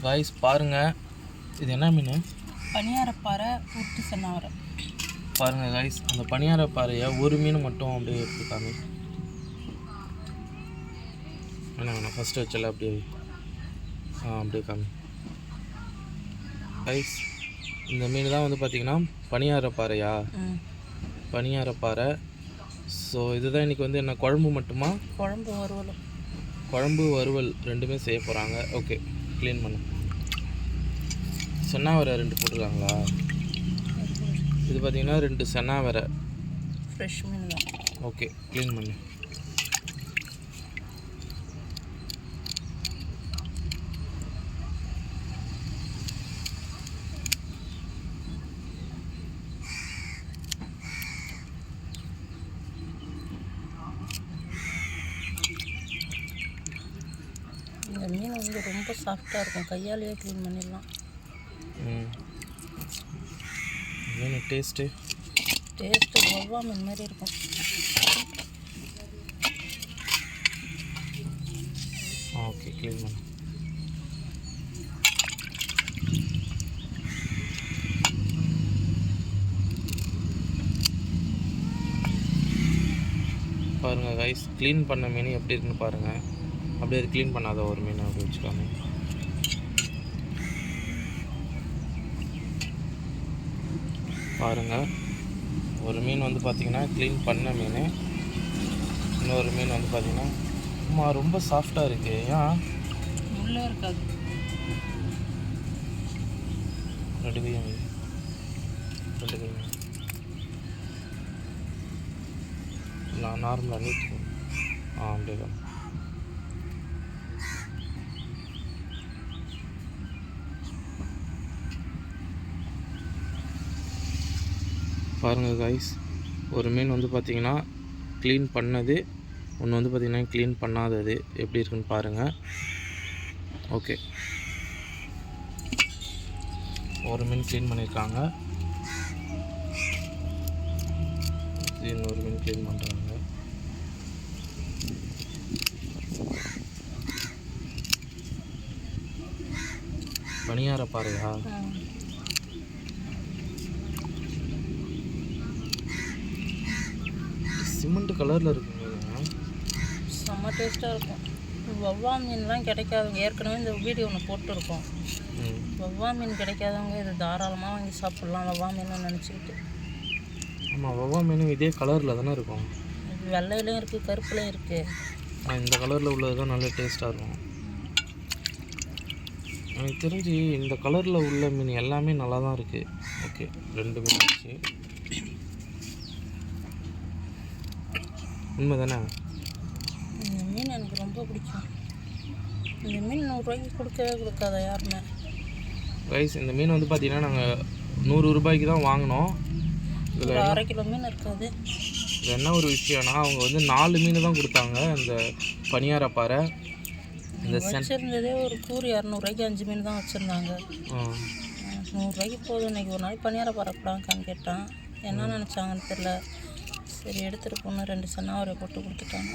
Guys பாருங்கள், இது என்ன மீன்? பனியாரப்பாறை உருட்டு சன்னாவரை. பாருங்கள் காய்ஸ், அந்த பனியாரப்பாறையை ஒரு மீன் மட்டும் அப்படியே எடுத்துக்காமி. வேணாம் ஃபஸ்ட்டு வச்சல அப்படியே அப்படியே காமி. காய்ஸ் இந்த மீன் தான் வந்து பார்த்திங்கன்னா பனியாரப்பாறையா? பனியாரப்பாறை. ஸோ இதுதான் இன்றைக்கி வந்து என்ன, குழம்பு மட்டுமா? குழம்பு வறுவல் ரெண்டுமே செய்ய போகிறாங்க. ஓகே, க்ளீன் பண்ணு. சென்னாவரை 2 போட்டுருக்காங்களா? இது பார்த்திங்கன்னா 2 சென்னாவரை ஃப்ரெஷ் மீன் தான். ஓகே, க்ளீன் பண்ணு. இந்த மீன் வந்து ரொம்ப சாஃப்டாக இருக்கும், கையாலேயே க்ளீன் பண்ணிடலாம். மீன் டேஸ்ட்டு வவ்வா மீன் மாதிரி இருக்கும். ஓகே, க்ளீன் பண்ணு. பாருங்கள் கைஸ், க்ளீன் பண்ண மீன் எப்படி இருக்குன்னு பாருங்கள். அப்படியே அது க்ளீன் பண்ணாத ஒரு மீன் அப்படி வச்சுக்காம. பாருங்கள், ஒரு மீன் வந்து பார்த்திங்கன்னா க்ளீன் பண்ண மீன், இன்னொரு மீன் வந்து பார்த்திங்கன்னா ரொம்ப சாஃப்டாக இருக்குது. ஏன் உள்ளே இருக்காது? 2 கையும் நான் நார்மலாக நீட்டு அப்படியே தான். பாருங்கள் காய்ஸ், ஒரு மீன் வந்து பார்த்திங்கன்னா க்ளீன் பண்ணது, ஒன்று வந்து பார்த்திங்கன்னா க்ளீன் பண்ணாதது எப்படி இருக்குன்னு பாருங்கள். ஓகே, ஒரு மீன் க்ளீன் பண்ணியிருக்காங்க, இன்னொரு மீன் க்ளீன் பண்ணுறாங்க. பனியாரப்பாறையா? சிமெண்ட் கலரில் இருக்குங்க, செம்ம டேஸ்ட்டாக இருக்கும். வவ்வா மீன்லாம் கிடைக்காதவங்க, ஏற்கனவே இந்த வீடியோ ஒன்று போட்டுருக்கோம். வவ்வா மீன் கிடைக்காதவங்க இது தாராளமாக வாங்கி சாப்பிட்லாம், வவ்வா மீன் நினச்சிக்கிட்டு. ஆமாம், வவ்வா மீன் இதே கலரில் தானே இருக்கும். வெள்ளையிலையும் இருக்குது, கருப்புலையும் இருக்குது. இந்த கலரில் உள்ளது தான் நல்ல டேஸ்ட்டாக இருக்கும். எனக்கு தெரிஞ்சு இந்த கலரில் உள்ள மீன் எல்லாமே நல்லா தான் இருக்குது. ஓகே, 2 மீன் ஆச்சு. உண்மை தானே? இந்த மீன் எனக்கு ரொம்ப பிடிக்கும். இந்த மீன் 100 ரூபாய்க்கு கொடுக்காதா யாருமே. ரைஸ், இந்த மீன் வந்து பார்த்திங்கன்னா நாங்கள் 100 ரூபாய்க்கு தான் வாங்கினோம். இதில் 1/2 கிலோ மீன் இருக்காது. இது என்ன ஒரு விஷயம்னா, அவங்க வந்து 4 மீன் தான் கொடுத்தாங்க. இந்த பனியாரப்பாறை இந்த வச்சுருந்ததே ஒரு கூறு 200 ரூபாய்க்கு 5 மீன் தான் வச்சுருந்தாங்க. 100 ரூபாய்க்கு போதும். இன்றைக்கி ஒரு நாளைக்கு பனியாரப்பாறை கூடாக்கான்னு கேட்டான். என்ன நினச்சாங்கன்னு தெரில. சரி எடுத்துகிட்டு போனால் 2 சென்னாவரை போட்டு கொடுத்துட்டாங்க.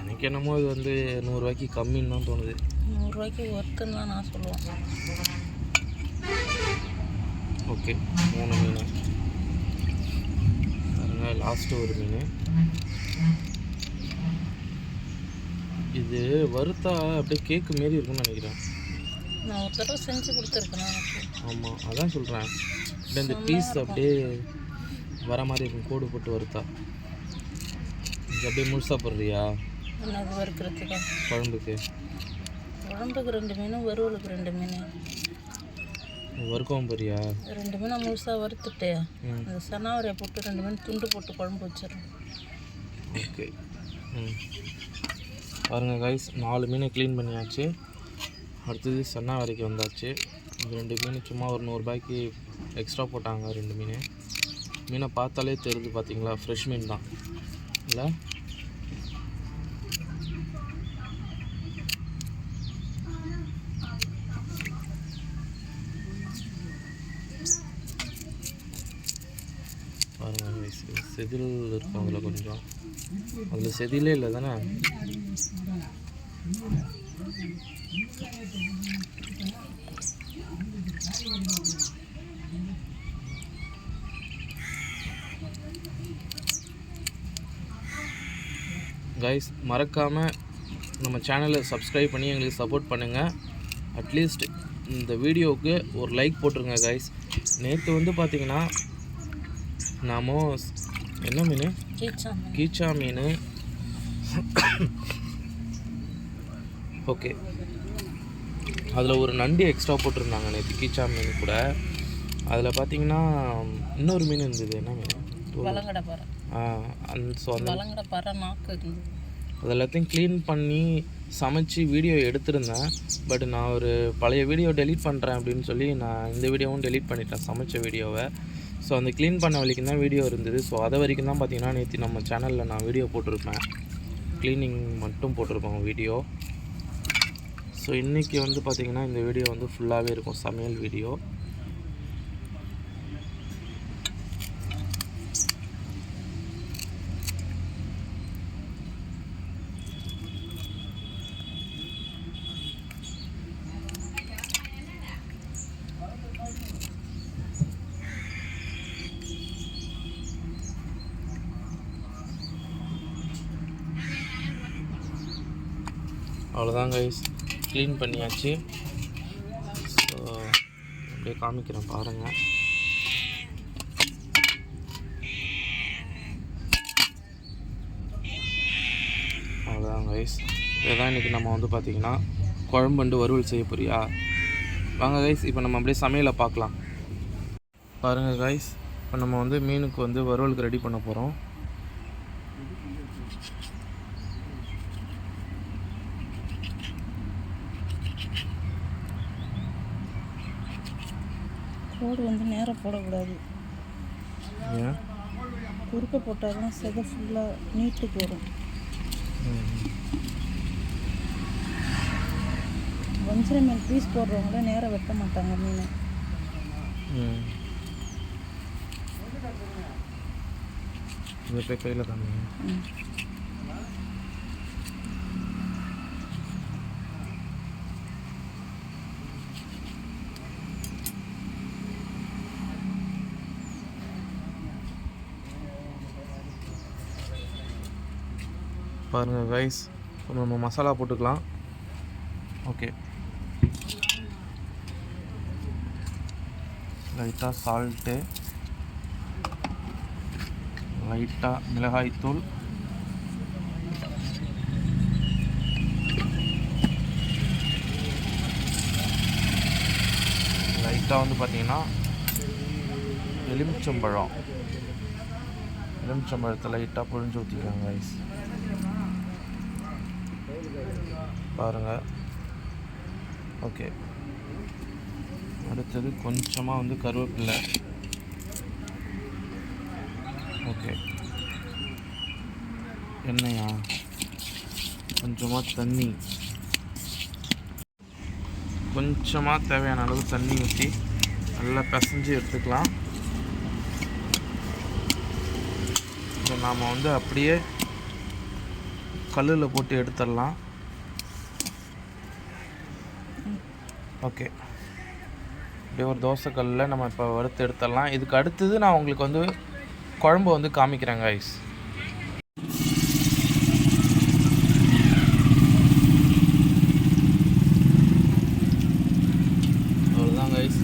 எனக்கு என்னமோ இது வந்து 100 ரூபாய்க்கு கம்மின்னு தான் தோணுது. 100 ரூபாய்க்கு ஒர்த்துன்னு தான் நான் சொல்லுவேன். ஓகே, 3 மீன் பாருங்க. லாஸ்ட்டு ஒரு மீன். இது வறுத்தா அப்படியே கேக்கு மாரி இருக்கும்னு நினைக்கிறேன். நான் ஒரு தடவை செஞ்சு கொடுத்துருக்கேன் எனக்கு. ஆமாம், அதான் சொல்கிறேன். அப்படியே இந்த பீஸ் அப்படியே வர மாதிரி இருக்கும், கோடு போட்டு வறுத்தா. இது அப்படியே முழுசாக போடுறியா? என்னது வறுக்கிறதுக்கு? குழம்புக்கு 2 மீன், வறுவலுக்கு 2 மீன். வறுக்கவும் போறியா? 2 மீனை முழுசாக வறுத்துட்டு அந்த சனாவரையை போட்டு 2 மீன் துண்டு போட்டு குழம்பு வச்சிடறேன். ஓகே, பாருங்கள் காய்ஸ், 4 மீனை க்ளீன் பண்ணியாச்சு. அடுத்தது சன்னாவரைக்கு வந்தாச்சு. இந்த 2 மீன் சும்மா ஒரு 100 ரூபாய்க்கு எக்ஸ்ட்ரா போட்டாங்க. 2 மீனை பார்த்தாலே தெரியுது, பார்த்தீங்களா? ஃப்ரெஷ் மீன் தான் இல்லை? பாருங்கள், செதில் இருக்கும் அதில் கொஞ்சம். அதில் செதிலே இல்லை தானே? கைஸ் மறக்காமல் நம்ம சேனலை சப்ஸ்கிரைப் பண்ணி எங்களுக்கு சப்போர்ட் பண்ணுங்கள். அட்லீஸ்ட் இந்த வீடியோவுக்கு ஒரு லைக் போட்டுருங்க கைஸ். நேற்று வந்து பார்த்திங்கன்னா நாம என்ன மீன், கீச்சா மீன். ஓகே, அதில் ஒரு நண்டு எக்ஸ்ட்ரா போட்டிருந்தாங்க நேற்று கீச்சா மீன் கூட. அதில் பார்த்திங்கன்னா இன்னொரு மீன் இருந்தது. என்ன மீன்? அது எல்லாத்தையும் க்ளீன் பண்ணி சமைச்சு வீடியோ எடுத்திருந்தேன். பட் நான் ஒரு பழைய வீடியோ டெலீட் பண்ணுறேன் அப்படின்னு சொல்லி நான் இந்த வீடியோவும் டெலீட் பண்ணிட்டேன், சமைச்ச வீடியோவை. ஸோ அந்த க்ளீன் பண்ண வரைக்கும் தான் வீடியோ இருந்தது. ஸோ அதை வரைக்கும் தான் பார்த்திங்கன்னா நேற்று நம்ம சேனலில் நான் வீடியோ போட்டிருப்பேன், க்ளீனிங் மட்டும் போட்டிருப்போம் வீடியோ. ஸோ இன்றைக்கி வந்து பார்த்திங்கன்னா இந்த வீடியோ வந்து ஃபுல்லாகவே இருக்கும், சமையல் வீடியோ. அவ்வளோதான் கைஸ், க்ளீன் பண்ணியாச்சு. ஸோ அப்படியே காமிக்கிறேன் பாருங்கள். அவ்வளோதான் கைஸ், இதுதான் இன்றைக்கி நம்ம வந்து பார்த்திங்கன்னா குழம்பு வறுவல் செய்ய போறியா? வாங்க கைஸ், இப்போ நம்ம அப்படியே சமையலை பார்க்கலாம். பாருங்கள் கைஸ், இப்போ நம்ம வந்து மீனுக்கு வந்து வறுவலுக்கு ரெடி பண்ண போகிறோம். கோடு வந்து நேராக போடக்கூடாது, ஏன்? குறுக்க போட்டால் தான் செதை ஃபுல்லாக நீட்டுக்கு வரும். வஞ்சிர மீன் பீஸ் போடுறவங்கள நேராக வெட்ட மாட்டாங்க மீன். இதை போய் கையில் காமிங்க. பாருங்கள் கைஸ், நம்ம மசாலா போட்டுக்கலாம். ஓகே, லைட்டாக சால்ட்டு, லைட்டாக மிளகாய்த்தூள், லைட்டாக வந்து பார்த்திங்கன்னா எலுமிச்சம்பழத்தை லைட்டாக புழிஞ்சு ஊற்றிக்கலாம் கைஸ். பாருங்கள். ஓகே, அடுத்தது கொஞ்சமாக வந்து கருவேப்பிலை. ஓகே, எண்ணெயா, கொஞ்சமாக தண்ணி, கொஞ்சமாக தேவையான அளவு தண்ணி ஊற்றி நல்லா பிசைஞ்சு எடுத்துக்கலாம். இதை நாம் வந்து அப்படியே கல்லில் போட்டு எடுத்துடலாம். ஓகே, இப்படியே ஒரு தோசைக்கல்லில் நம்ம இப்போ வறுத்து எடுத்துடலாம். இதுக்கு அடுத்தது நான் உங்களுக்கு வந்து குழம்பு வந்து காமிக்கிறேன் கைஸ். அவ்வளோதான் கைஸ்,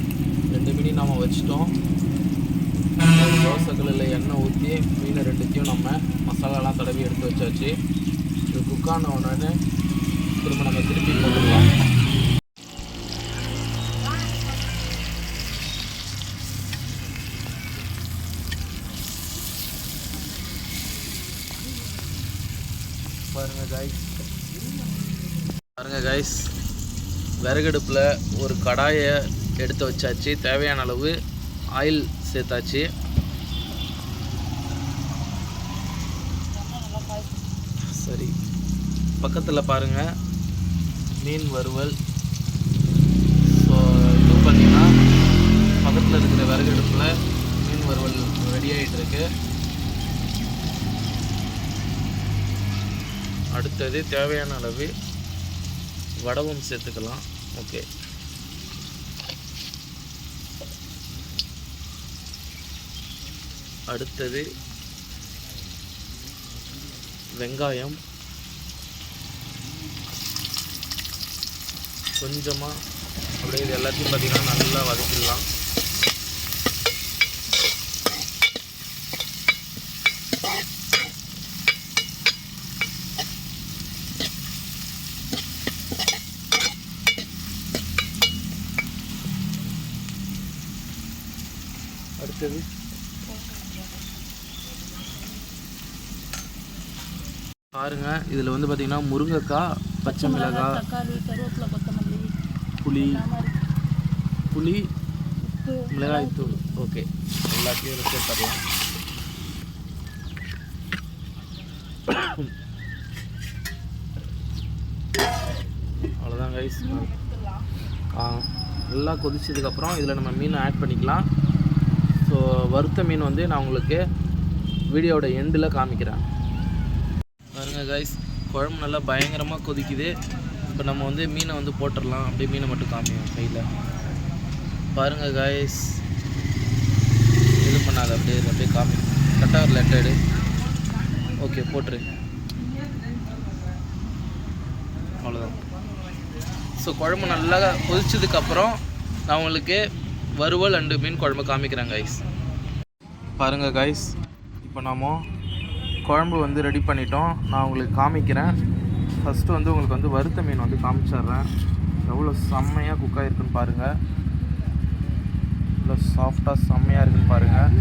2 மீன் நாம் வச்சிட்டோம். தோசைக்கல்லில் எண்ணெய் ஊற்றி மீனை 2த்தையும் நம்ம மசாலாலாம் தடவி எடுத்து வச்சாச்சு. இது குக்கான உடனே திரும்ப நம்ம திருப்பி போட்டுக்கலாம். பாருங்கள் கைஸ், விறகடுப்பில் ஒரு கடாயை எடுத்து வச்சாச்சு. தேவையான அளவு ஆயில் சேர்த்தாச்சு. சரி, பக்கத்தில் பாருங்கள் மீன் வறுவல். ஸோ இது பார்த்திங்கன்னா பக்கத்தில் இருக்கிற விறகடுப்பில் மீன் வறுவல் ரெடி ஆகிட்டுருக்கு. அடுத்தது தேவையான அளவு வடவும் சேர்த்துக்கலாம். ஓகே, அடுத்தது வெங்காயம் கொஞ்சமாக அப்படியே இது எல்லாத்தையும் பார்த்திங்கன்னா நல்லா வதக்கிடலாம். அடுத்தது பாருங்க, இதில் வந்து பார்த்திங்கன்னா முருங்கைக்காய், பச்சை மிளகாய், தக்காளி, கருவேப்பிலை, கொத்தமல்லி, புளி, உப்பு, மிளகாய்த்தூள். ஓகே, எல்லாத்தையும் சேர்த்துடலாம். அவ்வளோதான் கைஸ். நல்லா கொதிச்சதுக்கப்புறம் இதில் நம்ம மீனை ஆட் பண்ணிக்கலாம். ஸோ வறுத்த மீன் வந்து நான் உங்களுக்கு வீடியோவோட எண்டில் காமிக்கிறேன். பாருங்கள் கைஸ், குழம்பு நல்லா பயங்கரமாக கொதிக்குது. இப்போ நம்ம வந்து மீனை வந்து போட்டுடலாம். அப்படியே மீனை மட்டும் காமிக்கும் கையில். பாருங்கள் கைஸ், இது பண்ணாத, அப்படியே காமி. கரெக்டாக ஒரு லெட்டர். ஓகே, போட்டுரு. அவ்வளோதான். ஸோ குழம்பு நல்லா கொதிச்சதுக்கப்புறம் நான் உங்களுக்கு வறுவல் அண்டு மீன் குழம்பு காமிக்கிறேன் கைஸ். பாருங்கள் கைஸ், இப்போ நாம் குழம்பு வந்து ரெடி பண்ணிட்டோம். நான் உங்களுக்கு காமிக்கிறேன். ஃபஸ்ட்டு வந்து உங்களுக்கு வந்து வறுத்த மீன் வந்து காமிச்சிட்றேன். எவ்வளோ செம்மையாக குக் ஆகிருக்குன்னு பாருங்கள். எவ்வளோ சாஃப்டாக செம்மையாக இருக்குன்னு பாருங்கள்.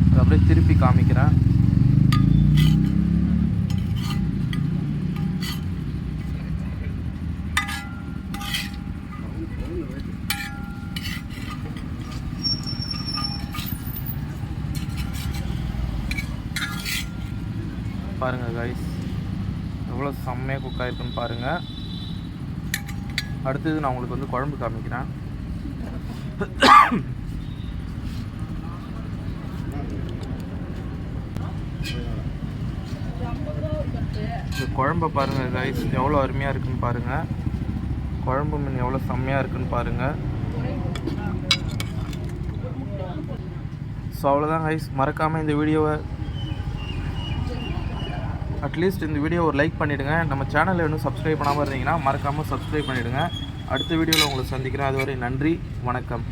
அது அப்படியே திருப்பி காமிக்கிறேன். பாருங்கள் கைஸ், எவ்வளோ செம்மையாக குக் ஆகிருக்குன்னு பாருங்கள். அடுத்தது நான் உங்களுக்கு வந்து குழம்பு காமிக்கிறேன். இந்த குழம்பை பாருங்கள் கைஸ், எவ்வளோ அருமையாக இருக்குன்னு பாருங்கள். குழம்பு மீன் எவ்வளோ செம்மையாக இருக்குன்னு பாருங்கள். ஸோ அவ்வளோதான் கைஸ். மறக்காமல் இந்த வீடியோவை அட்லீஸ்ட் இந்த வீடியோ ஒரு லைக் பண்ணிவிடுங்க. நம்ம சேனலில் இன்னும் சப்ஸ்கிரைப் பண்ணாமல் இருந்தீங்கன்னா மறக்காமல் சப்ஸ்கிரைப் பண்ணிவிடுங்க. அடுத்த வீடியோவில் உங்களை சந்திக்கிறேன். அதுவரை நன்றி, வணக்கம்.